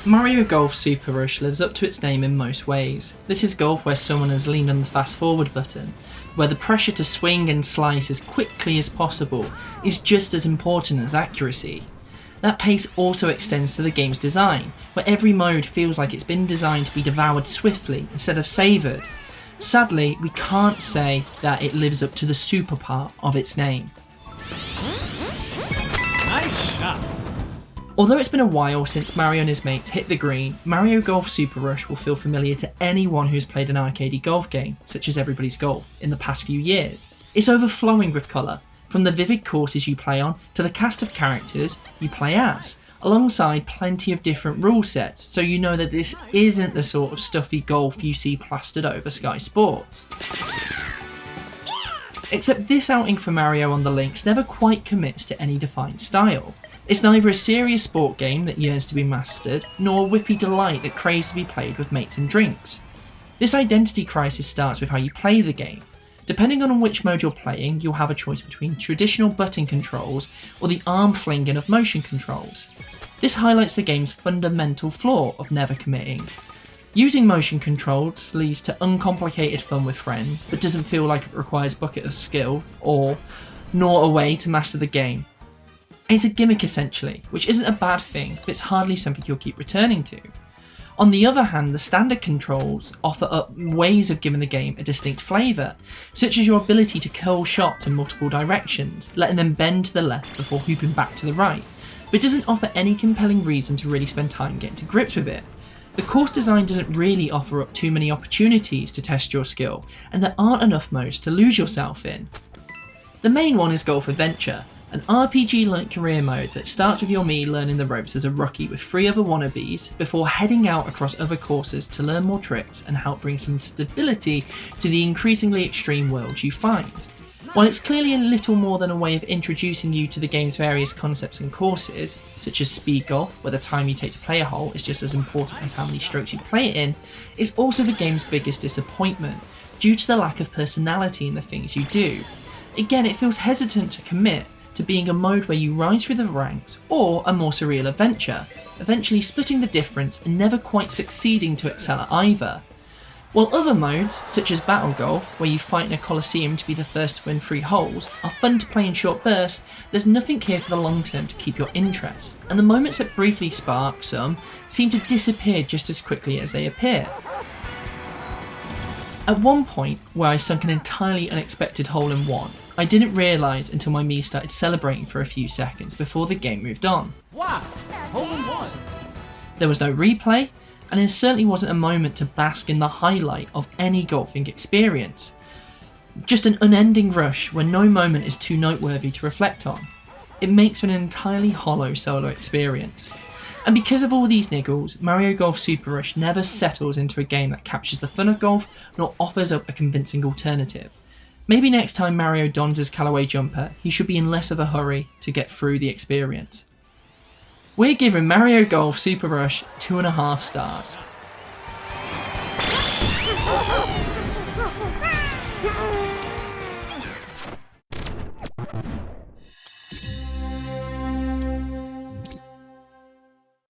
Mario Golf Super Rush lives up to its name in most ways. This is golf where someone has leaned on the fast forward button, where the pressure to swing and slice as quickly as possible is just as important as accuracy. That pace also extends to the game's design, where every mode feels like it's been designed to be devoured swiftly instead of savoured. Sadly, we can't say that it lives up to the super part of its name. Nice shot. Although it's been a while since Mario and his mates hit the green, Mario Golf Super Rush will feel familiar to anyone who's played an arcadey golf game, such as Everybody's Golf, in the past few years. It's overflowing with colour, from the vivid courses you play on to the cast of characters you play as, alongside plenty of different rule sets, so you know that this isn't the sort of stuffy golf you see plastered over Sky Sports. Except this outing for Mario on the links never quite commits to any defined style. It's neither a serious sport game that yearns to be mastered, nor a whippy delight that craves to be played with mates and drinks. This identity crisis starts with how you play the game. Depending on which mode you're playing, you'll have a choice between traditional button controls or the arm flinging of motion controls. This highlights the game's fundamental flaw of never committing. Using motion controls leads to uncomplicated fun with friends, but doesn't feel like it requires a bucket of skill nor a way to master the game. It's a gimmick essentially, which isn't a bad thing, but it's hardly something you'll keep returning to. On the other hand, the standard controls offer up ways of giving the game a distinct flavour, such as your ability to curl shots in multiple directions, letting them bend to the left before hooping back to the right, but doesn't offer any compelling reason to really spend time getting to grips with it. The course design doesn't really offer up too many opportunities to test your skill, and there aren't enough modes to lose yourself in. The main one is Golf Adventure, an RPG-like career mode that starts with your me learning the ropes as a rookie with 3 other wannabes before heading out across other courses to learn more tricks and help bring some stability to the increasingly extreme world you find. While it's clearly a little more than a way of introducing you to the game's various concepts and courses, such as speed golf, where the time you take to play a hole is just as important as how many strokes you play it in, it's also the game's biggest disappointment, due to the lack of personality in the things you do. Again, it feels hesitant to commit to being a mode where you rise through the ranks, or a more surreal adventure, eventually splitting the difference and never quite succeeding to excel at either. While other modes, such as Battle Golf, where you fight in a coliseum to be the first to win 3 holes, are fun to play in short bursts, there's nothing here for the long term to keep your interest, and the moments that briefly spark some seem to disappear just as quickly as they appear. At one point, where I sunk an entirely unexpected hole-in-one, I didn't realise until my me started celebrating for a few seconds before the game moved on. Wow! Hole-in-one! There was no replay, and it certainly wasn't a moment to bask in the highlight of any golfing experience. Just an unending rush where no moment is too noteworthy to reflect on. It makes for an entirely hollow solo experience. And because of all these niggles, Mario Golf Super Rush never settles into a game that captures the fun of golf, nor offers up a convincing alternative. Maybe next time Mario dons his Callaway jumper, he should be in less of a hurry to get through the experience. We're giving Mario Golf Super Rush 2.5 stars.